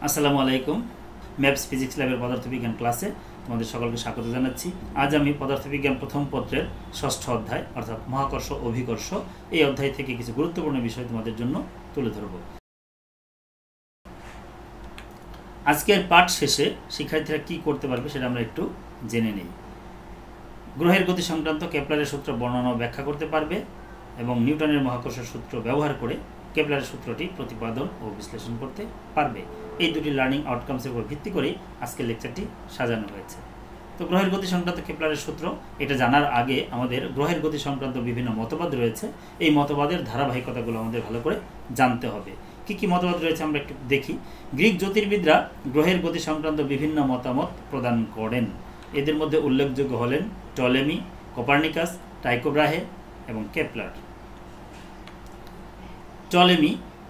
আসসালামু আলাইকুম। Maps physics ল্যাবের পদার্থবিজ্ঞান ক্লাসে তোমাদের সকলকে স্বাগত জানাচ্ছি। আজ আমি পদার্থবিজ্ঞান প্রথম পত্রের ষষ্ঠ অধ্যায় অর্থাৎ মহাকর্ষ অভিকর্ষ এই অধ্যায় থেকে কিছু গুরুত্বপূর্ণ বিষয় তোমাদের জন্য তুলে ধরব। আজকের পাঠ শেষে শিক্ষার্থীরা কি করতে পারবে সেটা আমরা একটু জেনে নিই। গ্রহের গতি সংক্রান্ত কেপলারের সূত্র বর্ণনা ও ব্যাখ্যা করতে পারবে এবং নিউটনের মহাকর্ষ সূত্র ব্যবহার করে কেপলারের সূত্রটি প্রতিপাদন ও বিশ্লেষণ করতে পারবে। এই দুটি লার্নিং আউটকামসের উপর ভিত্তি করে আজকের লেকচারটি সাজানো হয়েছে। তো গ্রহের গতি সংক্রান্ত কেপলারের সূত্র এটা জানার আগে আমাদের গ্রহের গতি সংক্রান্ত বিভিন্ন মতবাদ রয়েছে। এই মতবাদের ধারাবাহিকতাগুলো আমাদের ভালো করে জানতে হবে। কি কি মতবাদ রয়েছে আমরা একটু দেখি। গ্রিক জ্যোতির্বিদরা গ্রহের গতি সংক্রান্ত বিভিন্ন মতামত প্রদান করেন। এদের মধ্যে উল্লেখযোগ্য হলেন টলেমি, কোপার্নিকাস, টাইকো ব্রাহে এবং কেপলার।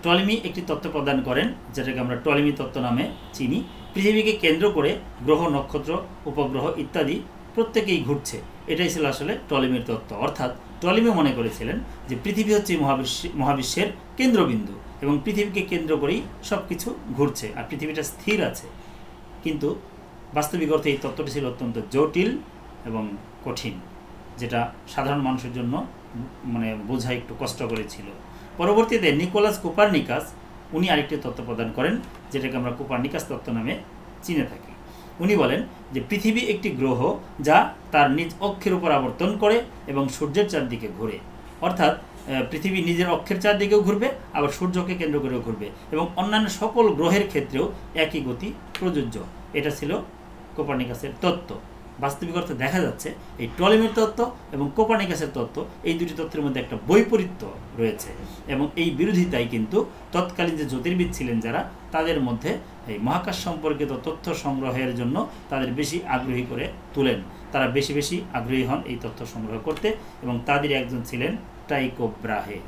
টলেমি একটি তত্ত্ব প্রদান করেন যেটাকে আমরা টলেমি তত্ত্ব নামে চিনি। পৃথিবীকে কেন্দ্র করে গ্রহ, নক্ষত্র, উপগ্রহ ইত্যাদি প্রত্যেকেই ঘুরছে। এটাই ছিল আসলে টলেমির তত্ত্ব। অর্থাৎ টলেমি মনে করেছিলেন যে পৃথিবী হচ্ছে মহাবিশ্বের কেন্দ্রবিন্দু এবং পৃথিবীকে কেন্দ্র করেই সব কিছু ঘুরছে আর পৃথিবীটা স্থির আছে। কিন্তু বাস্তবিক অর্থে এই তত্ত্বটি ছিল অত্যন্ত জটিল এবং কঠিন, যেটা সাধারণ মানুষের জন্য বোঝা একটু কষ্টকর ছিল। পরবর্তীতে নিকোলাস কোপার্নিকাস উনি আরেকটি তত্ত্ব প্রদান করেন যেটাকে আমরা কোপার্নিকাস তত্ত্ব নামে চিনে থাকি। উনি বলেন যে পৃথিবী একটি গ্রহ যা তার নিজ অক্ষের উপর আবর্তন করে এবং সূর্যের চারদিকে ঘুরে। অর্থাৎ পৃথিবী নিজের অক্ষের চারদিকেও ঘুরবে, আবার সূর্যকে কেন্দ্র করেও ঘুরবে এবং অন্যান্য সকল গ্রহের ক্ষেত্রেও একই গতি প্রযোজ্য। এটা ছিল কোপার্নিকাসের তত্ত্ব। বাস্তবিক অর্থে দেখা যাচ্ছে এই টলেমির তত্ত্ব এবং কোপার্নিকাসের তত্ত্ব এই দুটি তত্ত্বের মধ্যে একটা বৈপরীত্য রয়েছে এবং এই বিরোধিতাই কিন্তু তৎকালীন যে জ্যোতির্বিদ ছিলেন যারা, তাদের মধ্যে এই মহাকাশ সম্পর্কিত তথ্য সংগ্রহের জন্য তাদের বেশি আগ্রহী করে তোলেন। তারা বেশি বেশি আগ্রহী হন এই তথ্য সংগ্রহ করতে এবং তাদের একজন ছিলেন টাইকো ব্রাহে।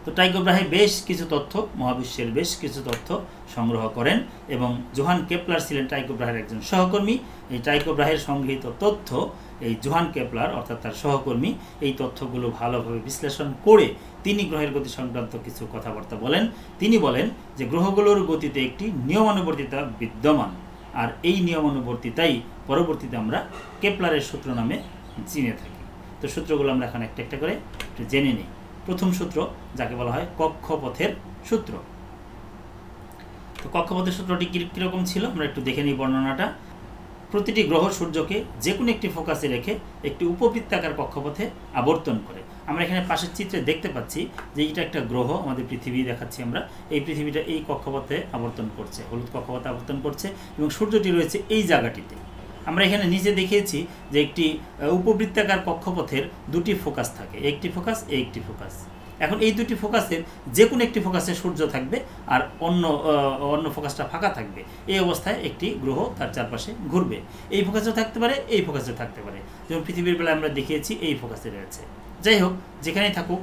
তো টাইকো ব্রাহে বেশ কিছু তথ্য, মহাবিশ্বের বেশ কিছু তথ্য সংগ্রহ করেন এবং জোহান কেপলার ছিলেন টাইকো ব্রাহের একজন সহকর্মী। এই টাইকো ব্রাহের সংগৃহীত তথ্য এই জোহান কেপলার অর্থাৎ তার সহকর্মী এই তথ্যগুলো ভালোভাবে বিশ্লেষণ করে তিনি গ্রহের গতি সংক্রান্ত কিছু কথাবার্তা বলেন। তিনি বলেন যে গ্রহগুলোর গতিতে একটি নিয়মানুবর্তিতা বিদ্যমান আর এই নিয়মানুবর্তিতাই পরবর্তীতে আমরা কেপলারের সূত্র নামে চিনে থাকি। তো সূত্রগুলো আমরা এখন একটা একটা করে একটু জেনে নিই। প্রথম সূত্র যাকে বলা হয় কক্ষপথের সূত্র। তো কক্ষপথের সূত্রটি কীরকম ছিল আমরা একটু দেখে নিই বর্ণনাটা। প্রতিটি গ্রহ সূর্যকে যে কোনো একটি ফোকাসে রেখে একটি উপবৃত্তাকার কক্ষপথে আবর্তন করে। আমরা এখানে পাশের চিত্রে দেখতে পাচ্ছি যে এটা একটা গ্রহ, আমাদের পৃথিবী দেখাচ্ছি আমরা। এই পৃথিবীটা এই কক্ষপথে আবর্তন করছে, হলুদ কক্ষপথে আবর্তন করছে এবং সূর্যটি রয়েছে এই জায়গাটিতে। আমরা এখানে নিচে দেখিয়েছি যে একটি উপবৃত্তাকার কক্ষপথের দুটি ফোকাস থাকে, একটি ফোকাস একটি ফোকাস। এখন এই দুটি ফোকাসের যে কোনো একটি ফোকাসে সূর্য থাকবে আর অন্য ফোকাসটা ফাঁকা থাকবে। এই অবস্থায় একটি গ্রহ তার চারপাশে ঘুরবে। এই ফোকাসেও থাকতে পারে, এই ফোকাসেও থাকতে পারে। যেমন পৃথিবীর বেলায় আমরা দেখিয়েছি এই ফোকাসে রয়েছে। যাই হোক, যেখানেই থাকুক,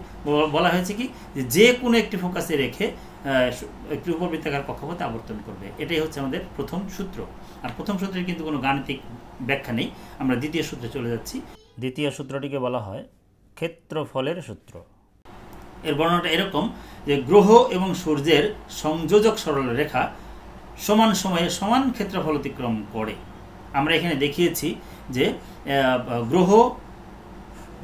বলা হয়েছে কি যে কোনো একটি ফোকাসে রেখে একটি উপবৃত্তাকার কক্ষপথে আবর্তন করবে। এটাই হচ্ছে আমাদের প্রথম সূত্র। আর প্রথম সূত্রের কিন্তু কোনো গাণিতিক ব্যাখ্যা নেই। আমরা দ্বিতীয় সূত্রে চলে যাচ্ছি। দ্বিতীয় সূত্রটিকে বলা হয় ক্ষেত্রফলের সূত্র। এর বর্ণনাটা এরকম যে গ্রহ এবং সূর্যের সংযোজক সরলরেখা সমান সময়ে সমান ক্ষেত্রফল অতিক্রম করে। আমরা এখানে দেখিয়েছি যে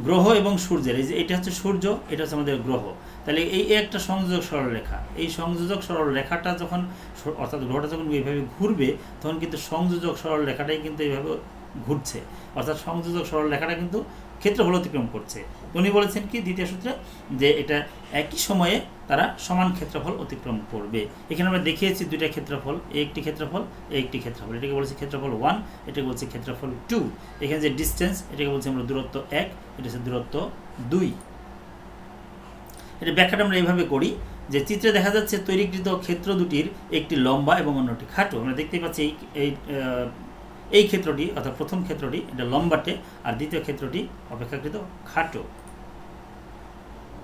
গ্রহ এবং সূর্যের এটা হচ্ছে সূর্য, এটা হচ্ছে আমাদের গ্রহ। তাহলে এই একটা সংযোজক সরলরেখা, এই সংযোজক সরলরেখাটা যখন অর্থাৎ গ্রহটা যখন এইভাবে ঘুরবে তখন কিন্তু সংযোজক সরলরেখাটাই কিন্তু এইভাবে ঘুরছে, অর্থাৎ সংযোজক সরলরেখাটা কিন্তু ক্ষেত্রফল অতিক্রম করছে। উনি বলেছেন কি দ্বিতীয় সূত্রে যে এটা একই সময়ে তারা সমান ক্ষেত্রফল অতিক্রম করবে। এখানে আমরা দেখিয়েছি দুইটা ক্ষেত্রফল, একটি ক্ষেত্রফল একটি ক্ষেত্রফল। এটাকে বলছি ক্ষেত্রফল 1, এটাকে বলছি ক্ষেত্রফল 2। এখানে যে ডিস্টেন্স এটাকে বলছি আমরা দূরত্ব 1, এটা হচ্ছে দূরত্ব 2। এটা ব্যাখ্যাটা আমরা এইভাবে করি যে চিত্রে দেখা যাচ্ছে তৈরিকৃত ক্ষেত্র দুটির একটি লম্বা এবং অন্যটি খাটো। আমরা দেখতে পাচ্ছি এই ক্ষেত্রটি অর্থাৎ প্রথম ক্ষেত্রটি এটা লম্বাটে আর দ্বিতীয় ক্ষেত্রটি অপেক্ষাকৃত খাটো।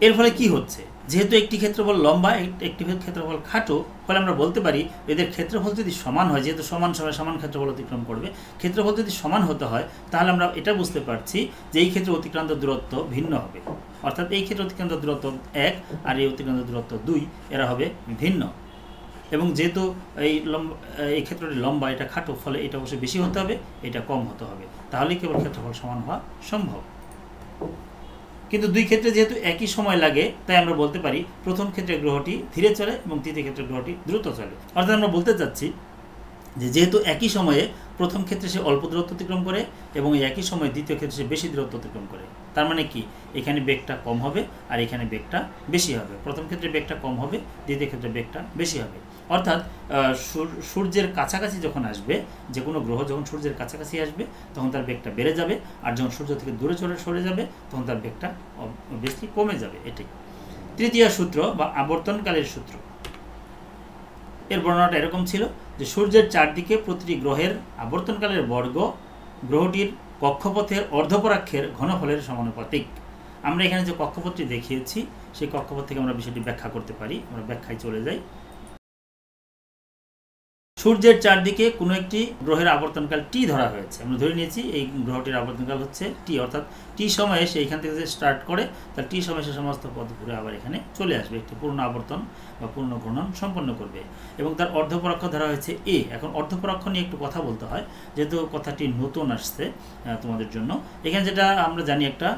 এর ফলে কি হচ্ছে, যেহেতু একটি ক্ষেত্রফল লম্বা একটি ক্ষেত্রফল খাটো, ফলে আমরা বলতে পারি এদের ক্ষেত্রফল যদি সমান হয়, যেহেতু সমান সময় সমান ক্ষেত্রফল অতিক্রম করবে, ক্ষেত্রফল যদি সমান হতে হয় তাহলে আমরা এটা বুঝতে পারছি যে এই ক্ষেত্রে অতিক্রান্ত দূরত্ব ভিন্ন হবে। অর্থাৎ এই ক্ষেত্রে অতিক্রান্ত দূরত্ব 1 আর এই অতিক্রান্ত দূরত্ব 2, এরা হবে ভিন্ন। এবং যেহেতু এই ক্ষেত্রটি লম্বা, এটা খাটো, ফলে এটা অবশ্যই বেশি হতে হবে, এটা কম হতে হবে, তাহলেই কেবল ক্ষেত্রফল সমান হওয়া সম্ভব। কিন্তু দুই ক্ষেত্রে যেহেতু একই সময় লাগে, তাই আমরা বলতে পারি প্রথম ক্ষেত্রে গ্রহটি ধীরে চলে এবং তৃতীয় ক্ষেত্রে গ্রহটি দ্রুত চলে। অর্থাৎ আমরা বলতে চাচ্ছি যেহেতু একই সময়ে প্রথম ক্ষেত্রে সে অল্প দূরত্ব অতিক্রম করে এবং এই একই সময়ে দ্বিতীয় ক্ষেত্রে সে বেশি দূরত্ব অতিক্রম করে, তার মানে কি এখানে বেগটা কম হবে আর এখানে বেগটা বেশি হবে। প্রথম ক্ষেত্রে বেগটা কম হবে, দ্বিতীয় ক্ষেত্রে বেগটা বেশি হবে। অর্থাৎ সূর্যের কাছাকাছি যখন আসবে, যে কোনো গ্রহ যখন সূর্যের কাছাকাছি আসবে তখন তার বেগটা বেড়ে যাবে, আর যখন সূর্য থেকে দূরে সরে যাবে তখন তার বেগটা অবভিয়াসলি কমে যাবে। এটাই তৃতীয় সূত্র বা আবর্তনকালের সূত্র। এর বর্ণনাটা এরকম ছিল যে সূর্যের চারদিকে প্রতিটি গ্রহের আবর্তনকালের বর্গ গ্রহটির কক্ষপথের অর্ধপরাক্ষের ঘনফলের সমানুপাতিক। আমরা এখানে যে কক্ষপথটি দেখিয়েছি সেই কক্ষপথ থেকে আমরা বিষয়টি ব্যাখ্যা করতে পারি। আমরা ব্যাখ্যায় চলে যাই। সূর্যের চারদিকে কোনো একটি গ্রহের আবর্তনকাল টি ধরা হয়েছে। আমরা ধরে নিয়েছি এই গ্রহটির আবর্তনকাল হচ্ছে টি, অর্থাৎ টি সময়ে সে এখান থেকে যে স্টার্ট করে তার টি সময়ে সে সমস্ত পথ ঘুরে আবার এখানে চলে আসবে, একটি পূর্ণ আবর্তন বা পূর্ণ ঘূর্ণন সম্পন্ন করবে। এবং তার অর্ধপরাক্ষ ধরা হয়েছে এ। এখন অর্ধপরাক্ষ নিয়ে একটু কথা বলতে হয়, যেহেতু কথাটি নতুন আসছে তোমাদের জন্য। এখানে যেটা আমরা জানি, একটা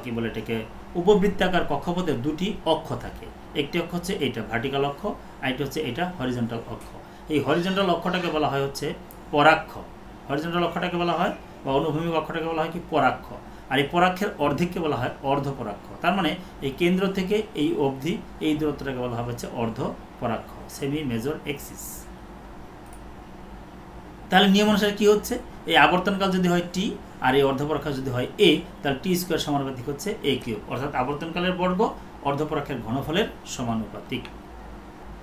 কি বলে এটাকে, উপবৃত্তাকার কক্ষপথের দুটি অক্ষ থাকে। একটি অক্ষ হচ্ছে এইটা ভার্টিক্যাল অক্ষ, আরেকটি হচ্ছে এটা হরিজন্টাল অক্ষ। এই হরিজন্টাল অক্ষটাকে বলা হয় হচ্ছে পরাক্ষ। হরিজন্টাল অক্ষটাকে বলা হয় বা অনুভূমিক অক্ষটাকে বলা হয় কি পরাক্ষ। আর এই পরাক্ষের অর্ধেককে বলা হয় অর্ধপরাক্ষ। তার মানে এই কেন্দ্র থেকে এই অবধি এই দূরত্বটাকে বলা হবে হচ্ছে অর্ধপরাক্ষ, সেমি মেজর এক্সিস। তাহলে নিয়ম অনুসারে কি হচ্ছে, এই আবর্তনকাল যদি হয় টি আর এই অর্ধপরাক্ষ যদি হয় এ, তাহলে টি স্কোয়ার সমানুপাতিক হচ্ছে এ কিউব, অর্থাৎ আবর্তনকালের বর্গ অর্ধপরাক্ষের ঘনফলের সমানুপাতিক।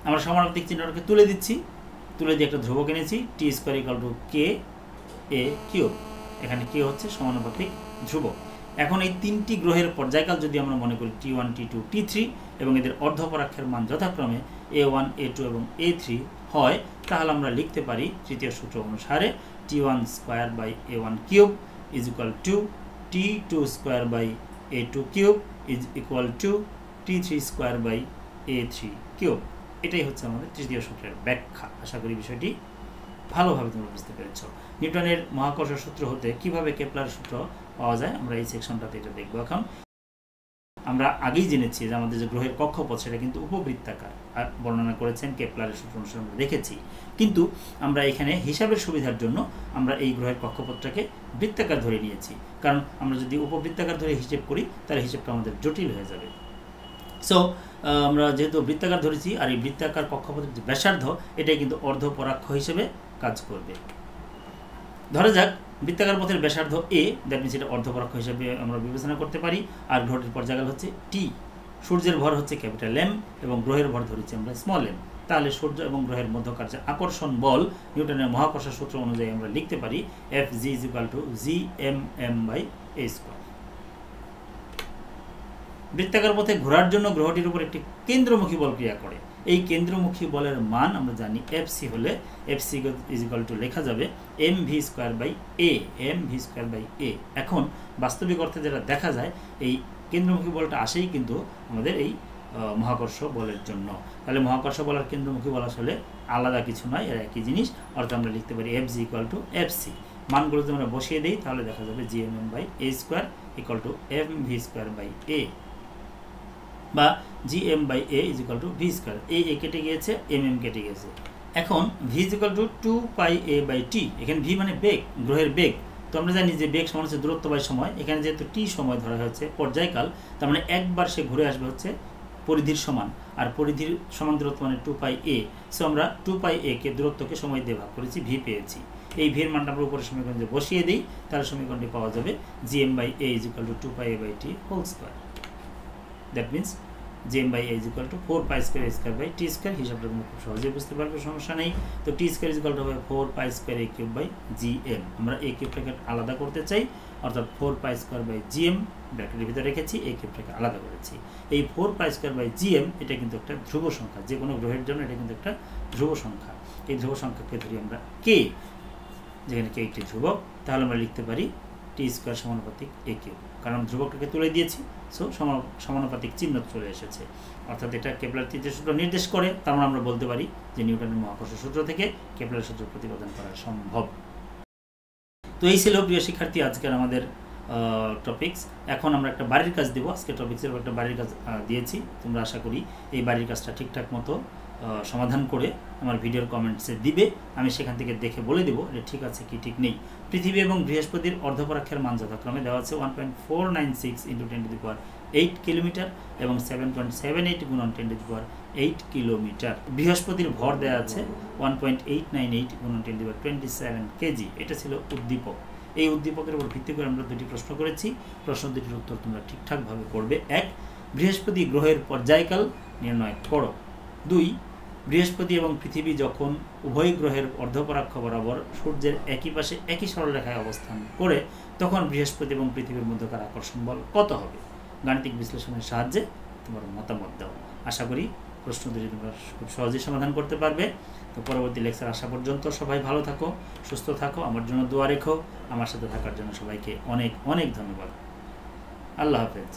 আমরা সমানুপাতিক চিহ্নটাকে তুলে দিচ্ছি, তুলে দিয়ে একটা ধ্রুবক এনেছি, T square equal to K A cube. এখানে কে হচ্ছে সমানুপাতিক ধ্রুবক। এখন এই তিনটি গ্রহের পর্যায়কাল যদি আমরা মনে করি T1, T2, T3 এবং এদের অর্ধপরাক্ষের মান যথাক্রমে A1, A2 এবং A3 হয়, তাহলে আমরা লিখতে পারি তৃতীয় সূত্র অনুসারে T1 square by A1 cube is equal to T2 square by A2 cube is equal to T3 square by A3 cube. এটাই হচ্ছে আমাদের তৃতীয় সূত্রের ব্যাখ্যা। আশা করি বিষয়টি ভালোভাবে তোমরা বুঝতে পেরেছ। নিউটনের মহাকর্ষ সূত্র হতে কিভাবে কেপলার সূত্র পাওয়া যায় আমরা এই সেকশনটাতে এটা দেখব। এখন আমরা আগেই জেনেছি যে আমাদের যে গ্রহের কক্ষপথ সেটা কিন্তু উপবৃত্তাকার, আর বর্ণনা করেছেন কেপলারের সূত্র অনুসারে আমরা দেখেছি। কিন্তু আমরা এখানে হিসাবের সুবিধার জন্য আমরা এই গ্রহের কক্ষপথটাকে বৃত্তাকার ধরে নিয়েছি, কারণ আমরা যদি উপবৃত্তাকার ধরে হিসেব করি তাহলে হিসেবটা আমাদের জটিল হয়ে যাবে। সো আমরা যেহেতু বৃত্তাকার ধরেছি, আর এই বৃত্তাকার কক্ষপথের যে ব্যাসার্ধ এটাই কিন্তু অর্ধপরাক্ষ হিসেবে কাজ করবে। ধরা যাক বৃত্তাকার পথের ব্যাসার্ধ এ, দ্যাট মিনস এটা অর্ধপরাক্ষ হিসেবে আমরা বিবেচনা করতে পারি। আর গ্রহটির পর্যায়কাল হচ্ছে টি, সূর্যের ভর হচ্ছে ক্যাপিটাল এম এবং গ্রহের ভর ধরেছি আমরা স্মল এম। তাহলে সূর্য এবং গ্রহের মধ্যকার যে আকর্ষণ বল নিউটনের মহাকর্ষ সূত্র অনুযায়ী আমরা লিখতে পারি F G is equal to G M M by A square. বৃত্তাকার পথে ঘোরার জন্য গ্রহটির উপর একটি কেন্দ্রমুখী বল ক্রিয়া করে। এই কেন্দ্রমুখী বলের মান আমরা জানি এফসি হলে এফসি ইজ ইকুয়াল টু লেখা যাবে M V square by A, M V square by A. এখন বাস্তবিক অর্থে যেটা দেখা যায়, এই কেন্দ্রমুখী বলটা আসেই কিন্তু আমাদের এই মহাকর্ষ বলের জন্য। তাহলে মহাকর্ষ বল আর কেন্দ্রমুখী বল আসলে আলাদা কিছু নয়, এর একই জিনিস। অর্থাৎ আমরা লিখতে পারি F G equal to F C. মানগুলো যদি আমরা বসিয়ে দিই তাহলে দেখা যাবে G M M by A square equal to M V square by A, বা G M by A is equal to V square. A কেটে গিয়েছে, এম এম কেটে গেছে। এখন V is equal to 2 pi A by T. এখানে V মানে বেগ, গ্রহের বেগ। তো আমরা জানি যে বেগ সমান হচ্ছে দূরত্ব বাই সময়। এখানে যেহেতু টি সময় ধরা হয়েছে পর্যায়কাল, তার মানে একবার সে ঘুরে আসবে হচ্ছে পরিধির সমান, আর পরিধির সমান দূরত্ব মানে 2 পাই এ। সো আমরা 2 পাই এ কে দূরত্বকে সময় দিয়ে ভাগ করেছি, ভি পেয়েছি। এই ভির মানটা আমরা উপরে সমীকরণে বসিয়ে দিই, তাহলে সমীকরণটি পাওয়া যাবে G M by A is equal to 2 pi A by T whole square. That means G M by A is equal to 4 pi square A square by T square. হিসাবটা তোমরা খুব সহজেই বুঝতে পারবে, সমস্যা নেই। তো T square is equal to হবে 4 pi square A cube by G M. আমরা এ কিউবটাকে আলাদা করতে চাই, অর্থাৎ 4 pi square by G M ব্র্যাকেটের ভিতরে রেখেছি, এই কিউবটাকে আলাদা করেছি। এই 4 pi square by G M এটা কিন্তু একটা ধ্রুব সংখ্যা, যে কোনো গ্রহের জন্য এটা কিন্তু একটা ধ্রুব সংখ্যা। এই ধ্রুব সংখ্যাকে ধরি আমরা কে, যেখানে কে একটি ধ্রুবক, তাহলে আমরা লিখতে পারি টি স্কোয়ার সমানুপাতিক এ কিউ, কারণ ধ্রুবকটাকে তুলে দিয়েছি, সো সমানুপাতিক চিহ্ন চলে এসেছে। অর্থাৎ এটা কেপলারের তৃতীয় সূত্র নির্দেশ করে, তার মানে আমরা বলতে পারি যে নিউটনের মহাকর্ষ সূত্র থেকে কেপলারের সূত্র প্রতিপাদন করা সম্ভব। তো এই ছিল প্রিয় শিক্ষার্থী আজকের আমাদের টপিকস। এখন আমরা একটা বাড়ির কাজ দেবো। আজকে টপিক্সের একটা বাড়ির কাজ দিয়েছি, তোমরা আশা করি এই বাড়ির কাজটা ঠিকঠাক মতো সমাধান করে আমার ভিডিওর কমেন্টসে দিবে। আমি সেখান থেকে দেখে বলে দেবো যে ঠিক আছে কি ঠিক নেই। পৃথিবী এবং বৃহস্পতির অর্ধপরাক্ষের মান যথাক্রমে দেওয়া আছে 1.496 × 10⁸ কিলোমিটার এবং 7.78 × 10⁸ কিলোমিটার। বৃহস্পতির ভর দেওয়া আছে 1.898 × 10⁻27 কেজি। এটা ছিল উদ্দীপক। এই উদ্দীপকের উপর ভিত্তি করে আমরা দুটি প্রশ্ন করেছি। প্রশ্ন দুটির উত্তর তোমরা ঠিকঠাকভাবে করবে। 1. বৃহস্পতি গ্রহের পর্যায়কাল নির্ণয় করো। 2. বৃহস্পতি এবং পৃথিবী যখন উভয় গ্রহের অর্ধপরাক্ষ বরাবর সূর্যের একই পাশে একই সরলরেখায় অবস্থান করে তখন বৃহস্পতি এবং পৃথিবীর মধ্যকার আকর্ষণ বল কত হবে? গাণিতিক বিশ্লেষণের সাহায্যে তোমার মতামত দাও। আশা করি প্রশ্ন দুটি তোমরা খুব সহজেই সমাধান করতে পারবে। তো পরবর্তী লেকচার আসা পর্যন্ত সবাই ভালো থাকো, সুস্থ থাকো, আমার জন্য দোয়া রেখো। আমার সাথে থাকার জন্য সবাইকে অনেক অনেক ধন্যবাদ। আল্লাহ হাফেজ।